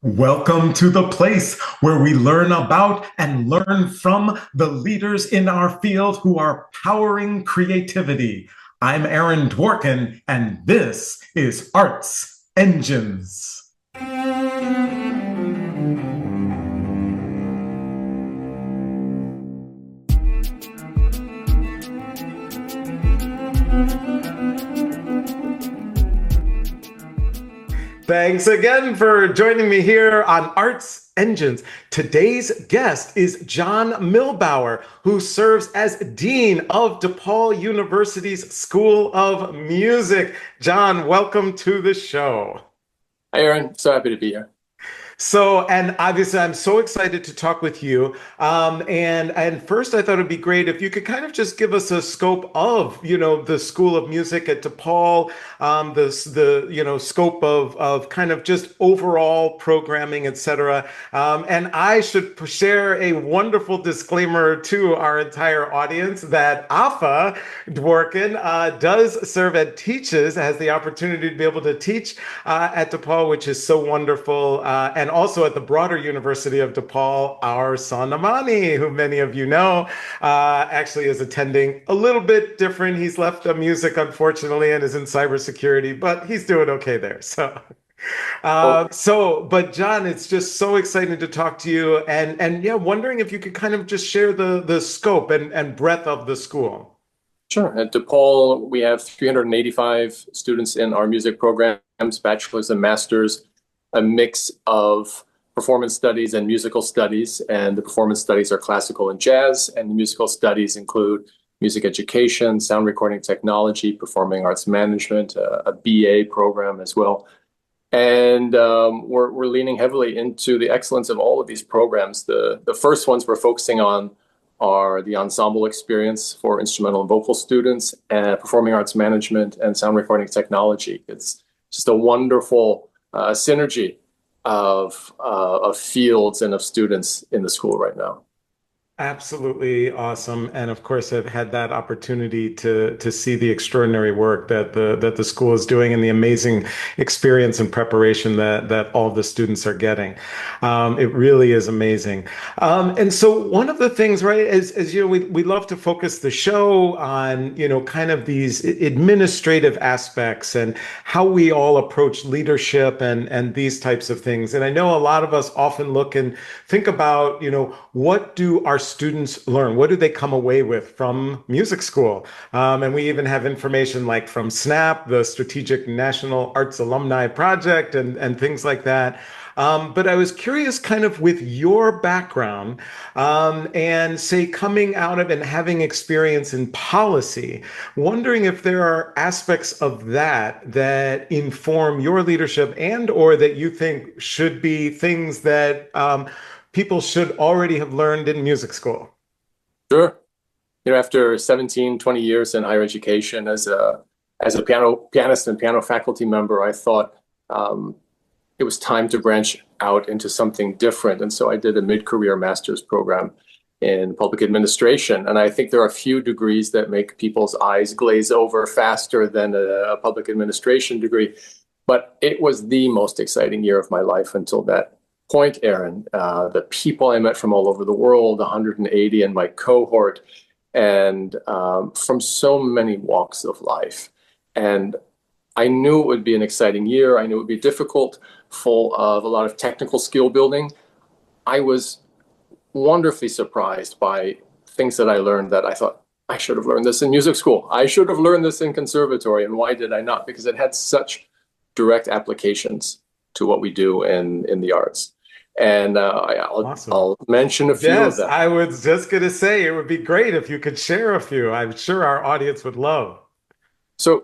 Welcome to the place where we learn about and learn from the leaders in our field who are powering creativity. I'm Aaron Dworkin, and this is Arts Engines. Thanks again for joining me here on Arts Engines. Today's guest is John Milbauer, who serves as Dean of DePaul University's School of Music. John, welcome to the show. Hi, Aaron. So happy to be here. And obviously, I'm so excited to talk with you. And first, I thought it'd be great if you could kind of just give us a scope of, the School of Music at DePaul, the scope of kind of just overall programming, et cetera. And I should share a wonderful disclaimer to our entire audience that AFA Dworkin does serve and teaches, has the opportunity to be able to teach at DePaul, which is so wonderful. And also at the broader University of DePaul, our son Amani, who many of you know, actually is attending a little bit different. He's left music, unfortunately, and is in cybersecurity, but he's doing okay there. But John, it's just so exciting to talk to you, and yeah, wondering if you could kind of just share the scope and breadth of the school. Sure. At DePaul, we have 385 students in our music programs, bachelor's and master's, a mix of performance studies and musical studies. And the performance studies are classical and jazz, and the musical studies include music education, sound recording technology, performing arts management, a BA program as well. And we're leaning heavily into the excellence of all of these programs. The first ones we're focusing on are the ensemble experience for instrumental and vocal students, and performing arts management and sound recording technology. It's just a wonderful synergy of fields and of students in the school right now. Absolutely awesome. And of course, I've had that opportunity to see the extraordinary work that the school is doing and the amazing experience and preparation that all the students are getting. It really is amazing. And so one of the things, right, as you know, we love to focus the show on, kind of these administrative aspects and how we all approach leadership and these types of things. And I know a lot of us often look and think about, what do our students learn? What do they come away with from music school? And we even have information like from SNAP, the Strategic National Arts Alumni Project, and things like that. But I was curious, kind of with your background, and say coming out of and having experience in policy, wondering if there are aspects of that inform your leadership and or that you think should be things that people should already have learned in music school. Sure. After 17, 20 years in higher education as a pianist and piano faculty member, I thought it was time to branch out into something different. And so I did a mid-career master's program in public administration. And I think there are a few degrees that make people's eyes glaze over faster than a public administration degree. But it was the most exciting year of my life until that point, Aaron. The people I met from all over the world, 180 in my cohort, and from so many walks of life. And I knew it would be an exciting year. I knew it would be difficult, full of a lot of technical skill building. I was wonderfully surprised by things that I learned that I thought, I should have learned this in music school. I should have learned this in conservatory. And why did I not? Because it had such direct applications to what we do in the arts. And Awesome. I'll mention a few of Yes, them. I was just going to say it would be great if you could share a few. I'm sure our audience would love. So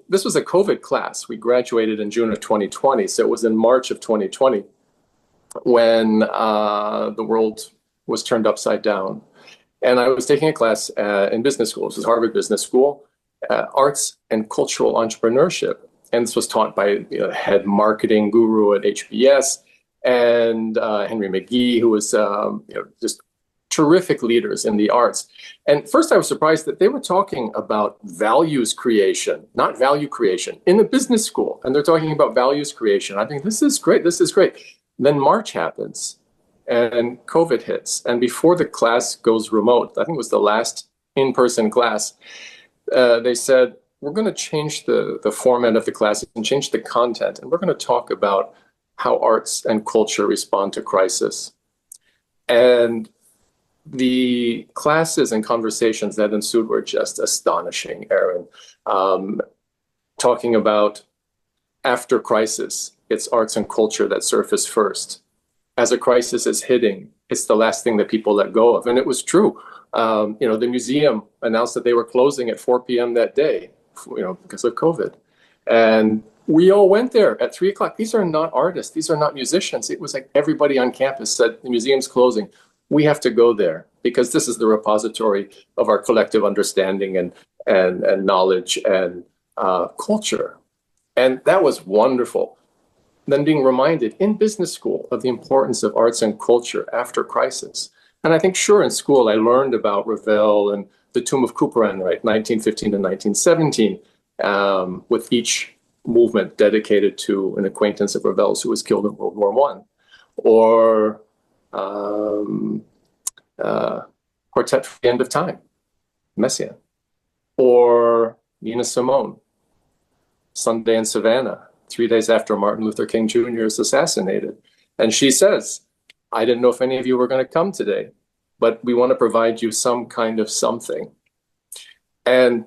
this was a COVID class. We graduated in June of 2020. So it was in March of 2020 when the world was turned upside down. And I was taking a class in business school. This was Harvard Business School, Arts and Cultural Entrepreneurship. And this was taught by the head marketing guru at HBS, and Henry McGee, who was just terrific leaders in the arts. And first I was surprised that they were talking about values creation, not value creation, in a business school. And they're talking about values creation. I think this is great. This is great. Then March happens and COVID hits. And before the class goes remote, I think it was the last in-person class, they said, we're going to change the format of the class and change the content. And we're going to talk about how arts and culture respond to crisis. And the classes and conversations that ensued were just astonishing, Aaron. Talking about after crisis, it's arts and culture that surface first. As a crisis is hitting, it's the last thing that people let go of. And it was true. The museum announced that they were closing at 4 p.m. that day, because of COVID. And we all went there at 3 o'clock. These are not artists. These are not musicians. It was like everybody on campus said, the museum's closing. We have to go there because this is the repository of our collective understanding and knowledge and culture. And that was wonderful. Then being reminded in business school of the importance of arts and culture after crisis. And I think, sure, in school, I learned about Ravel and the Tomb of Couperin, right, 1915 to 1917, with each movement dedicated to an acquaintance of Ravel's who was killed in World War I. Or Quartet for the End of Time, Messiaen. Or Nina Simone, Sunday in Savannah, 3 days after Martin Luther King Jr. is assassinated. And she says, I didn't know if any of you were going to come today, but we want to provide you some kind of something. And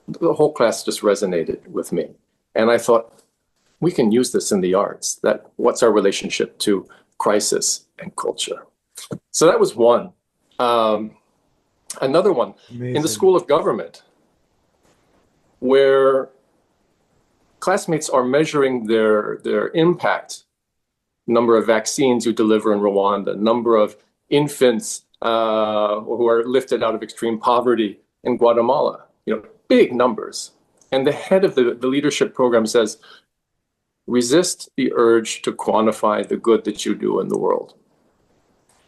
the whole class just resonated with me. And I thought, we can use this in the arts. What's our relationship to crisis and culture? So that was one. Another one, Amazing. In the School of Government, where classmates are measuring their impact, number of vaccines you deliver in Rwanda, number of infants who are lifted out of extreme poverty in Guatemala, big numbers. And the head of the leadership program says, resist the urge to quantify the good that you do in the world.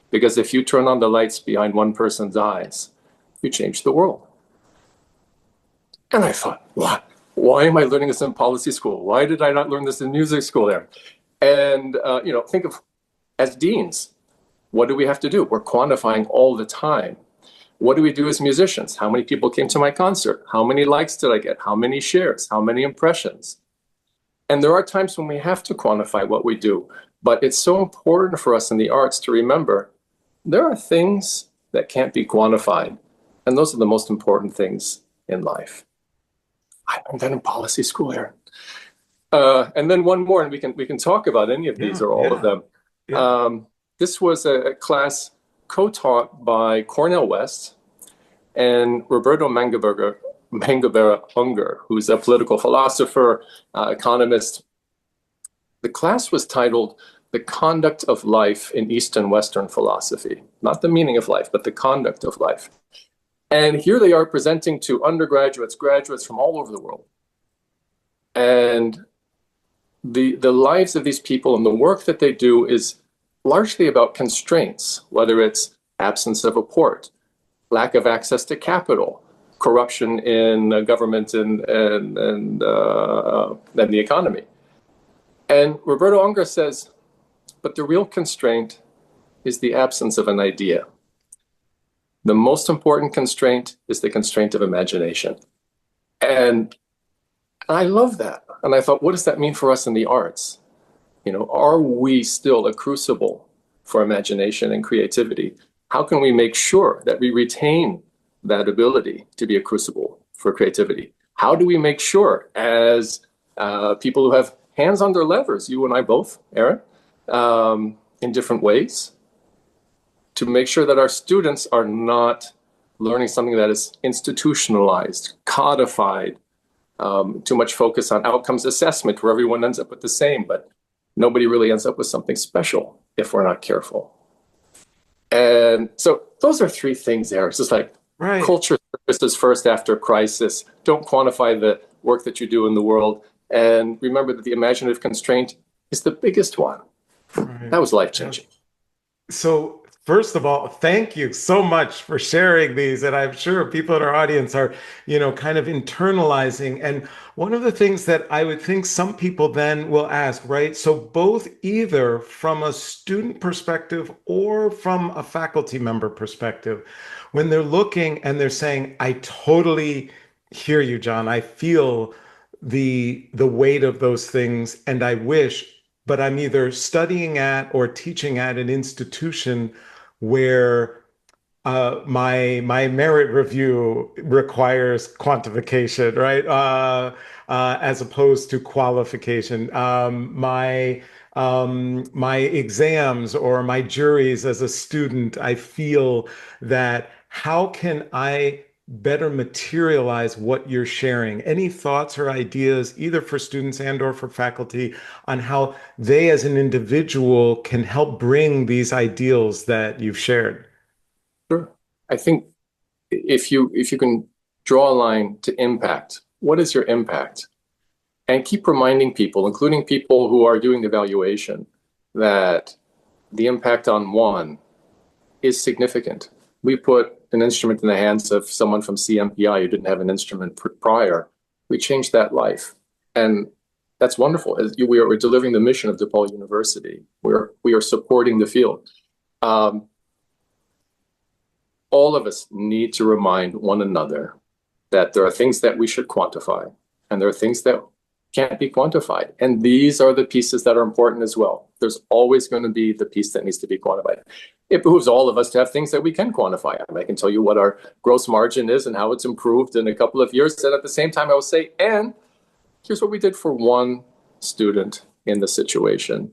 Because if you turn on the lights behind one person's eyes, you change the world. And I thought, what? Why am I learning this in policy school? Why did I not learn this in music school there? And, think of, as deans, what do we have to do? We're quantifying all the time. What do we do as musicians? How many people came to my concert? How many likes did I get? How many shares? How many impressions? And there are times when we have to quantify what we do. But it's so important for us in the arts to remember there are things that can't be quantified. And those are the most important things in life. I learned that in policy school, Aaron. And then one more, and we can talk about any of these or all of them. Yeah. This was a class co-taught by Cornel West and Roberto Mangabeira-Unger, who's a political philosopher, economist. The class was titled The Conduct of Life in East and Western Philosophy. Not the meaning of life, but the conduct of life. And here they are presenting to undergraduates, graduates from all over the world. And the lives of these people and the work that they do is largely about constraints, whether it's absence of a port, lack of access to capital, corruption in government and the economy. And Roberto Unger says, but the real constraint is the absence of an idea. The most important constraint is the constraint of imagination. And I love that. And I thought, what does that mean for us in the arts? Are we still a crucible for imagination and creativity? How can we make sure that we retain that ability to be a crucible for creativity? How do we make sure, as people who have hands on their levers, you and I both, Aaron, in different ways, to make sure that our students are not learning something that is institutionalized, codified, too much focus on outcomes assessment where everyone ends up with the same, but nobody really ends up with something special if we're not careful. And so those are three things there. It's just like culture surfaces first after crisis. Don't quantify the work that you do in the world. And remember that the imaginative constraint is the biggest one. Right. That was life-changing. So First of all, thank you so much for sharing these. And I'm sure people in our audience are, kind of internalizing. And one of the things that I would think some people then will ask, right? So, both either from a student perspective or from a faculty member perspective, when they're looking and they're saying, I totally hear you, John. I feel the weight of those things, and I wish, but I'm either studying at or teaching at an institution where my merit review requires quantification, right? As opposed to qualification. My exams or my juries as a student, I feel that how can I better materialize what you're sharing? Any thoughts or ideas, either for students and or for faculty, on how they as an individual can help bring these ideals that you've shared? Sure. I think if you can draw a line to impact, what is your impact? And keep reminding people, including people who are doing the evaluation, that the impact on one is significant. We put an instrument in the hands of someone from CMPI who didn't have an instrument prior. We changed that life. And that's wonderful. We're delivering the mission of DePaul University. We are supporting the field. All of us need to remind one another that there are things that we should quantify, and there are things that can't be quantified. And these are the pieces that are important as well. There's always going to be the piece that needs to be quantified. It behooves all of us to have things that we can quantify. I can tell you what our gross margin is and how it's improved in a couple of years. And at the same time, I will say, and here's what we did for one student in the situation.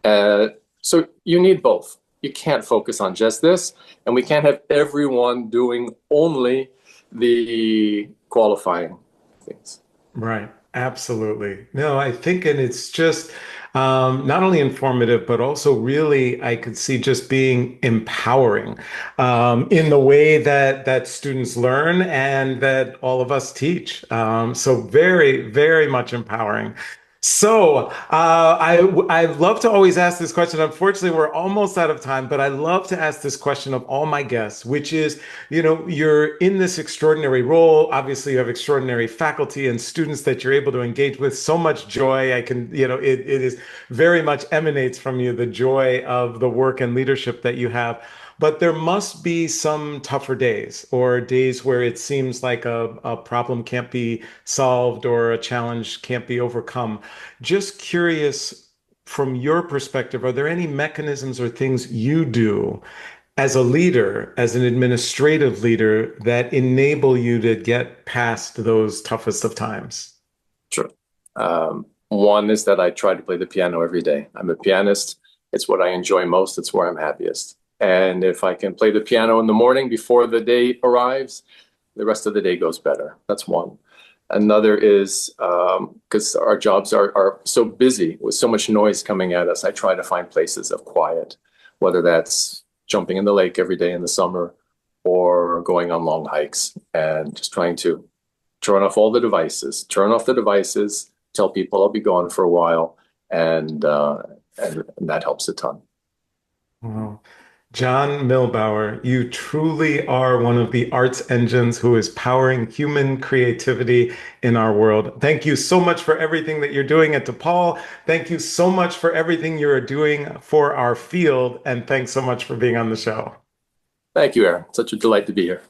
So you need both. You can't focus on just this, and we can't have everyone doing only the qualifying things. Right. Absolutely. No, I think, and it's just not only informative, but also really, I could see just being empowering in the way that students learn and that all of us teach. So very, very much empowering. So I love to always ask this question. Unfortunately, we're almost out of time, but I love to ask this question of all my guests, which is, you're in this extraordinary role. Obviously, you have extraordinary faculty and students that you're able to engage with. So much joy. I can, it is very much emanates from you, the joy of the work and leadership that you have. But there must be some tougher days or days where it seems like a problem can't be solved or a challenge can't be overcome. Just curious, from your perspective, are there any mechanisms or things you do as a leader, as an administrative leader, that enable you to get past those toughest of times? Sure. One is that I try to play the piano every day. I'm a pianist. It's what I enjoy most. It's where I'm happiest. And if I can play the piano in the morning before the day arrives, the rest of the day goes better. That's one. Another is because our jobs are so busy with so much noise coming at us, I try to find places of quiet, whether that's jumping in the lake every day in the summer or going on long hikes and just trying to turn off the devices, tell people I'll be gone for a while, and that helps a ton. Wow. John Milbauer, you truly are one of the arts engines who is powering human creativity in our world. Thank you so much for everything that you're doing at DePaul. Thank you so much for everything you're doing for our field. And thanks so much for being on the show. Thank you, Aaron. Such a delight to be here.